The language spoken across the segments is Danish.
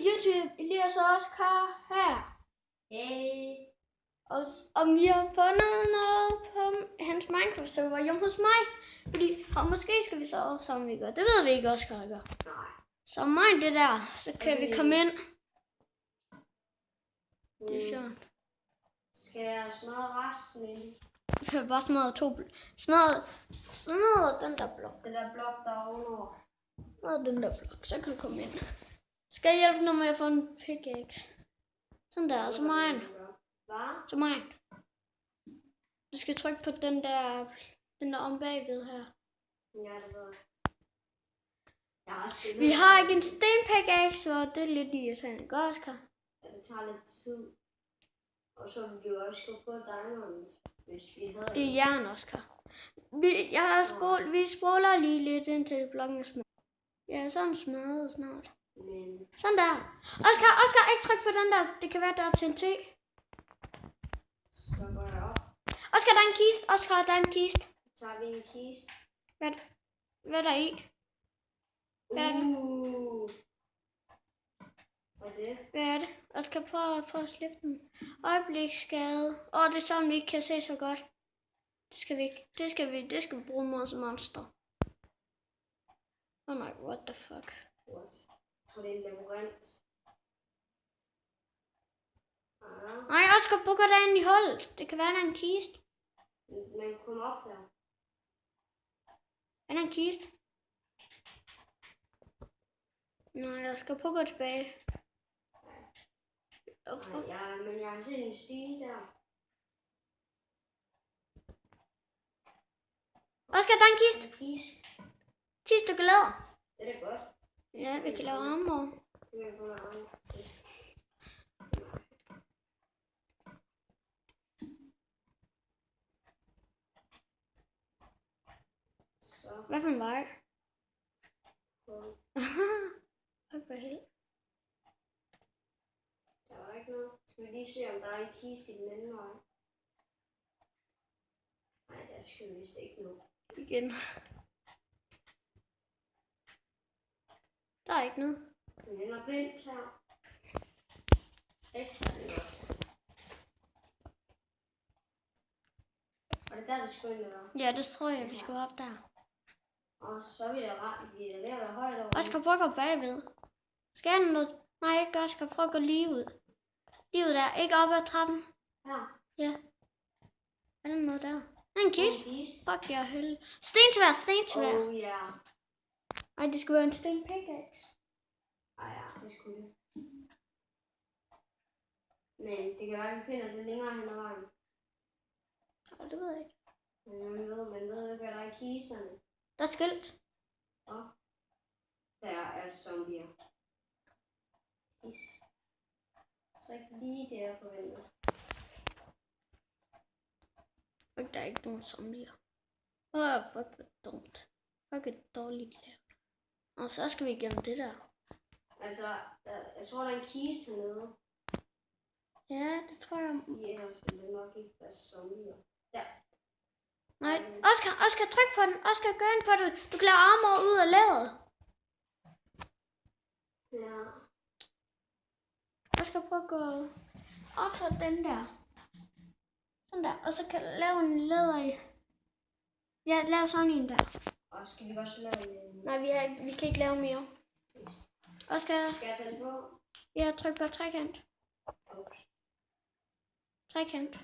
YouTube, Elias og Oscar her. Hey. Og om vi har fundet noget på hans Minecraft-server hjemme hos mig. Fordi, og måske skal vi så også sammen, vi gør. Det ved vi ikke, Oscar gør. Nej. Så mig det der, så kan vi komme ind. Det er sjovt. Skal jeg smadre resten ind? Jeg har bare smadret den der blok. Den der blok der ovenover. Smadret den der blok, så kan du komme ind. Skal jeg hjælpe nu med at få en pickaxe? Sådan der, så mig. Hvad? Så mig. Du skal trykke på den der om bagved her. Ja, det ved jeg. Vi har ikke en stenpickaxe, så det er lidt irriterende. Godt, Oscar? Ja, det tager lidt tid. Og så ville vi jo også skulle få diamond, hvis vi havde det er jern, Oscar. Vi spoler lige lidt indtil blokken er smadret. Ja, sådan smadret snart. Men... Sådan der. Oscar, ikke tryk på den der. Det kan være, der er TNT. Så går jeg op. Oscar, der er en kiste. Oscar, der er en kiste. Så tager vi en kiste. Hvad er der i? Hvad er det? Hvad er det? Hvad er det? Oscar, prøv at slippe den. Øjebliksskade. Det er sådan, vi ikke kan se så godt. Det skal vi ikke. Det skal vi bruge mod monster. Nej, what the fuck. What? Jeg tror, det er en labyrint. Nej, Oscar, prøv at gå derind i hullet. Det kan være, der er en kiste. Men kom op her. Er der en kiste? Nej, Oscar, prøv at gå tilbage. Nej, men jeg har set en stige der. Oscar, der er en kiste. 10 stykker læder. Det er da godt. Ja, vi kan lave armor. Det kan vi få noget armor. Så. Hvad for en vej? Der var ikke noget. Skal vi lige se, om der er en kiste i den anden vej? Nej, der skal vi vist ikke nå. Igen. Der er ikke noget. Den er blindt her. Ikke særlig godt. Og det der, vi skulle ind, eller? Ja, det tror jeg, vi skal op der. Og så er vi da ret. Vi er ved at være højt over. Oscar, prøv at gå bagved. Skal jeg noget? Nej, ikke Oscar. Prøv at gå lige ud. Lige ud der. Ikke op ad trappen. Her? Ja. Er der noget der? Der er en kiste. Fuck, jeg er heldig. Stensvær. Ja. Ej, det skulle være en stenpickaxe. Ja, det skulle det. Men det kan være, at vi finder det længere hen ad vejen. Det ved jeg ikke. Men man ved ikke, hvad der er i kisterne. Der er skilt. Ja. Der er zombier. Så ikke lige der på ventet. Fuck, der er ikke nogen zombier. Fuck, hvor dumt. Fuck, et dårligt lavet. Og så skal vi igennem det der. Altså, jeg tror, der er en kiste hernede. Ja, det tror jeg. Ja, det er nok ikke være zombier. Ja. Nej, Oscar, tryk på den. Oscar, gå ind på det. Du kan lave armor ud af læderet. Ja. Oscar, prøv at gå op for den der. Sådan der. Og så kan du lave en læder i. Ja, lav sådan en der. Og skal vi også lave en... Nej, vi kan ikke lave mere. Oscar. Skal jeg tage det på? Ja, tryk på trekant. Okay. Trekant.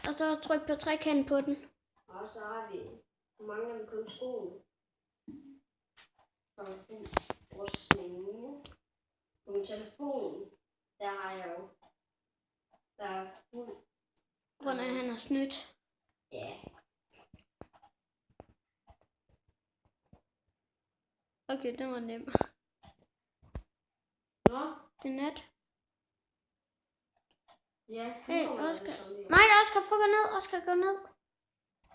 Og så tryk på trekant på den. Og så har vi... Nu mangler vi kun skoene. Så har vi fint rustning. På min telefon, der har jeg jo... Der er fuld... Grund af, at han har snydt. Ja. Okay, det var nemt. Nå? Det er net. Ja, hey, Oscar. Nej, Oscar, prøv at gå ned. Oscar, gå ned.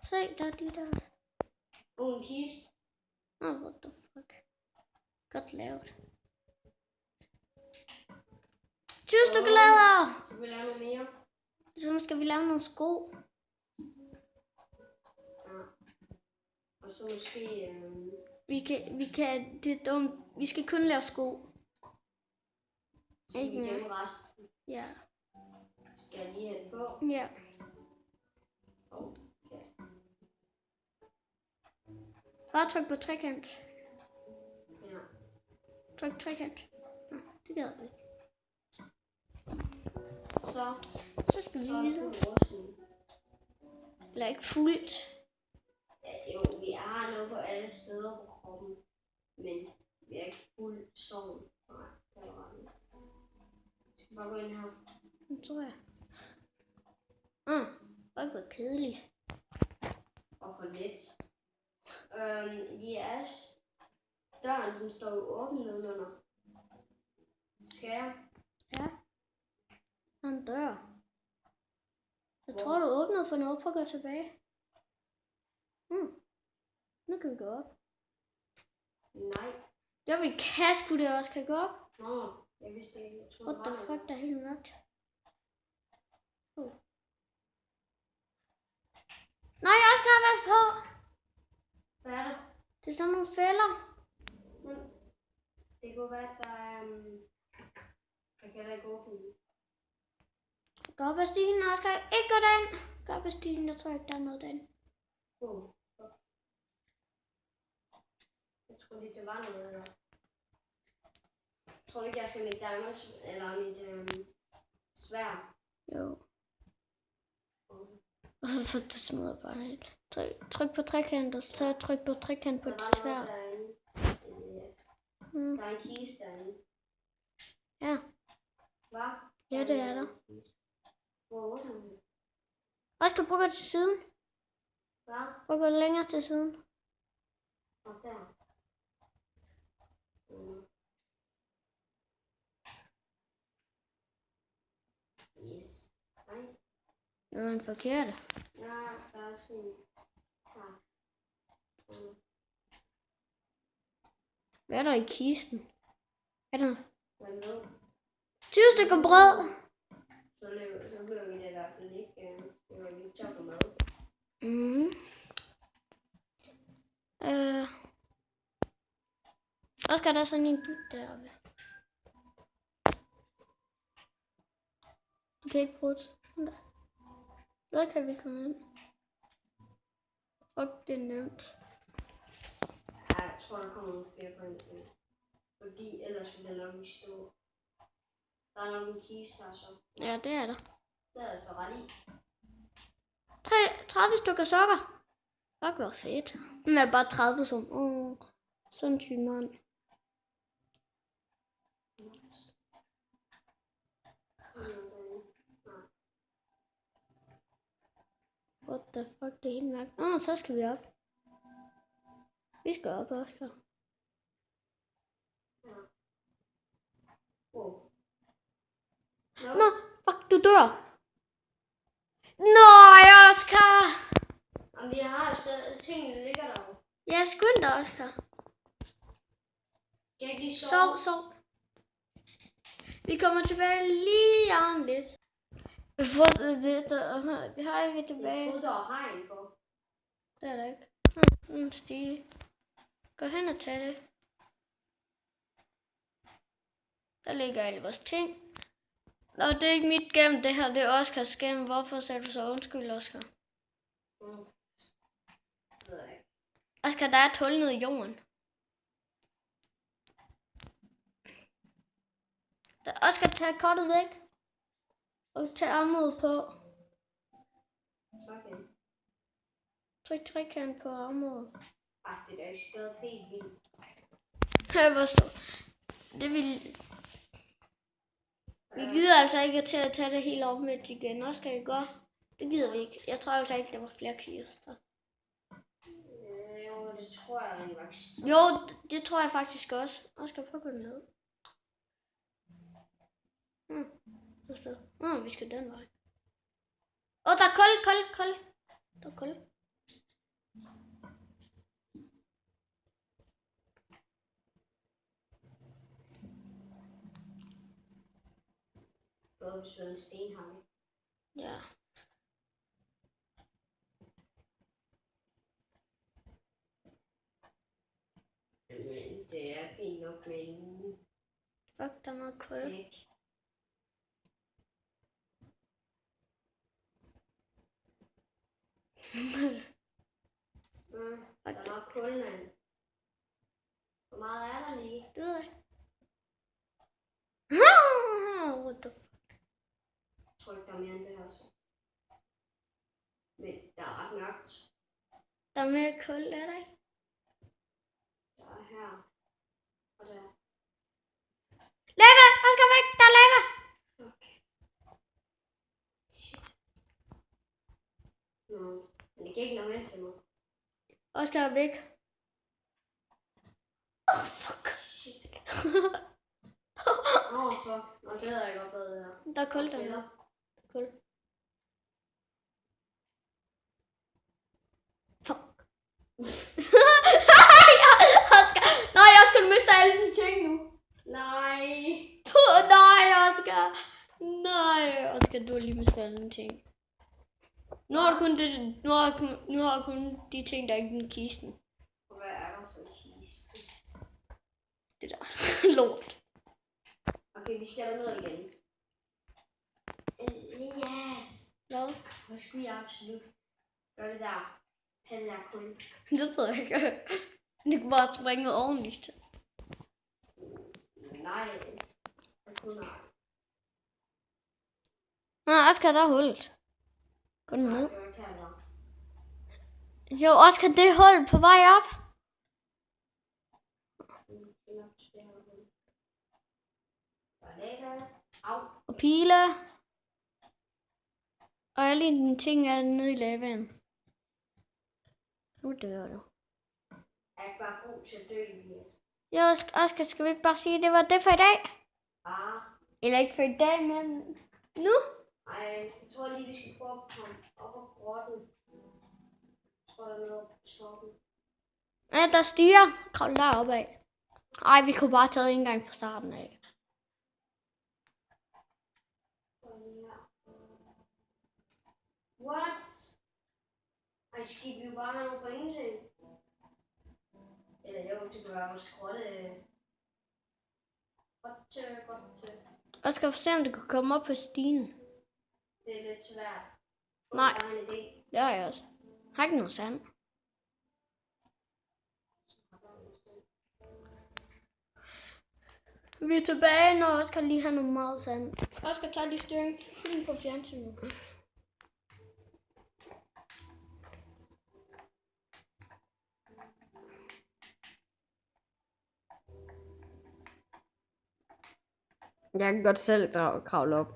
Se, der er de der. En kiste. What the fuck. Godt lavet. 20 stykker læder. Skal vi lave noget mere? Så skal vi lave nogle sko. Ja. Og så måske... Vi kan, det er dumt. Vi skal kun lave sko. Skal Ikke vi mere. gemme resten? Ja. Skal jeg lige have den på? Ja. Okay. Bare tryk på trekant. Ja. Tryk trekant. Nå, det gider vi ikke. Så Så skal vi er det videre. kun rustning. Eller ikke fuldt. Ja, jo, vi har noget på alle steder på kroppen. Men vi er ikke fuld sovn. Nej, det er ret. Jeg skal bare gå ind her. Det tror jeg. Fuck, hvor kedeligt. Og for lidt. Yes. Døren, den står jo åben nedenunder. Skal jeg? Ja. Der er en dør. Jeg tror, du åbnede for noget. Prøv at gå tilbage. Nu kan vi gå op. Nej. Jo, vi kan sgu det også. Kan vi gå op? Nå, jeg vidste ikke. Jeg troede, What the fuck, der er helt mørkt. Nej, jeg skal have været på. Hvad er der? Det er sådan nogle fælder. Det kunne være, at der er... Jeg kan da ikke åbne den. Gå op ad stigen, Oscar. Ikke gå derind. Gå op ad stigen, jeg tror ikke, der er noget derinde. Jeg tror lige, det var noget der. Jeg tror ikke, jeg skal mit diamonds, eller mit sværd. Jo. Det smider bare helt. Tryk på trekant, og så tryk på trekant på Der dit var sværd. noget derinde. Yes. Der er en kiste derinde. Ja. Hvad? Ja, det er der. Hvor åbner den? Oscar, prøv at gå til siden. Hvad? Prøv at gå længere til siden. Og der. Yes. Nej. Det var en forkert. Ja, der er sådan her. Hvad er der i kisten? Er der Man ved. 20 stykker brød? Så bliver vi det i hvert fald ikke. Det var lige tør for mad. Oscar, der er sådan en dut deroppe. Du kan ikke bruge det. Der kan vi komme ind. Fuck, det er nemt. Ja, jeg tror, der kommer nogle flere forenklinger. Fordi ellers ville det nok ikke stå. Der er nok en kiste her så. Ja, det er der. Det er altså ret i. 30 stykker sokker. Fuck, hvor fedt. Men er bare 30 som... sådan en tynd mand. What the fuck, det er helt mærkt. Så skal vi op. Vi skal op, Oscar. Wow. Nå, fuck, du dør. Nej, Oscar. Jamen, vi har jo stadig tingene ligger der jo. Ja, skynd dig, Oscar. Skal jeg ikke lige sove? Sov. Vi kommer tilbage lige om lidt. Det har vi tilbage. Jeg troede, der var hegn på. Det er der ikke. En stige. Gå hen og tag det. Der ligger alle vores ting. Og det er ikke mit gem, det her. Det er Oscars gem. Hvorfor sagde du så undskyld, Oscar? Det ved jeg ikke. Oscar, der er et hul nede i jorden. Oscar, tag kortet væk. Og tag armod på. Okay. Tryk trekant på armod. Ej, det er da ikke skadet helt vildt. Hvor så? Det vil... Vi gider altså ikke til at tage det helt op med igen. Også skal vi gøre. Det gider vi ikke. Jeg tror altså ikke, der var flere kister. Jo, det tror jeg rent faktisk. Jo, det tror jeg faktisk også. Og skal få gå ned. Vi skal den vej. Der er kold. Der er kold. Både hvis en stenhakke. Ja. Men det er fint nok med en Fuck, der er meget koldt. ikke. Der er nok kul, men hvor meget er der lige? Det ved jeg ikke. What the fuck? Jeg tror ikke, der er mere end det her så. Men der er ret mørkt. Der er mere kul, er der ikke? Der er her. Og der. Lava! Oscar væk! Der er lava! Okay. Shit. Nå, men det kan ikke nå hen til mig. Oscar er væk. Oh, fuck. Shit. Fuck. Nå, det havde jeg godt været her. Der er kul dernede. Der er kul. Fuck. Oscar! Nej, jeg skulle miste alle dine ting nu. Nej. Nej, Oscar. Nej, Oscar, du har lige mistet alle dine ting. Nu har du kun kun de ting, der er i den kisten. Og hvad er der så i kisten? Det der lort. Okay, vi skal derned igen. Elias. Hvad? Hvor skulle jeg absolut gøre det der? Tag det der kul. Det ved jeg ikke. Du kan bare springe ordentligt. Nej. Jeg kunne nej. Nå, Oscar, der er hullet. Gå ned. Det var ikke her, der. Jo, Oscar, det er hul på vej op. Der er lava. Au. Og pile. Og alle dine ting er nede i lavaen. Nu dør du. Jeg er ikke bare god til at dø, Elias. Jo, Oscar, skal vi ikke bare sige, at det var det for i dag? Eller ikke for i dag, men nu? Ej, jeg tror lige, vi skal prøve at komme op og grotten. Jeg tror, der er noget på toppen. Ja, der stiger. Kravl deroppe af. Ej, vi kunne bare tage en gang fra starten af. What? Ej, skal vi jo bare have noget på ingenting? Eller jo, det kan være jo skrotte. Godt. Oscar, for se om du kan komme op på stigen. Det er lidt svært. Nej. Jeg har en idé. Det har jeg også. Jeg har ikke noget sand. Vi er tilbage, når Oscar lige har noget meget sand. Oscar tager lige styring på fjernsynet. Jeg kan godt selv kravle op.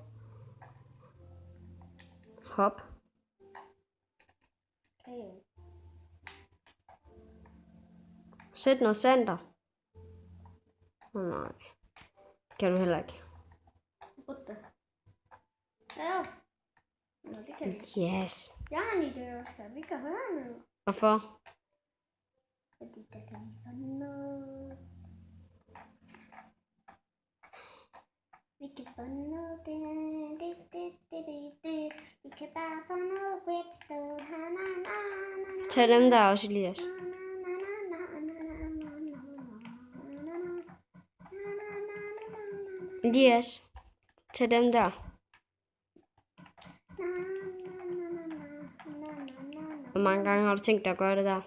Hop. Sæt noget sand der. Nej. Kan du heller ikke. Ja. Nå, det kan vi. Yes. Jeg har en idé, Oscar. Vi kan høre noget. Hvorfor? Fordi der kan vi høre noget. Vi kan få noget. Vi kan bare få noget redstone. Tag dem der også, Elias. Elias, tag dem der. Hvor mange gange har du tænkt dig at gøre det der?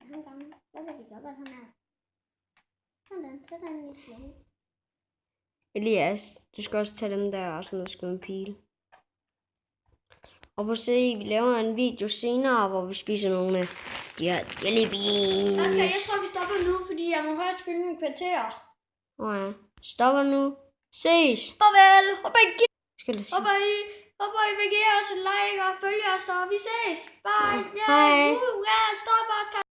Mange gange. Hvad vil vi gøre sådan her? Sådan i slået. Elias, du skal også tage dem der og sådan noget en pile. Og prøv at se, vi laver en video senere, hvor vi spiser nogle af de her jelly beans. Okay, jeg tror, vi stopper nu, fordi jeg må højst filme en kvarter. Ja, stopper nu. Ses. Farvel. Håber I vil give os en like og følge os, og vi ses. Bye. Hej. Stop, Oscar.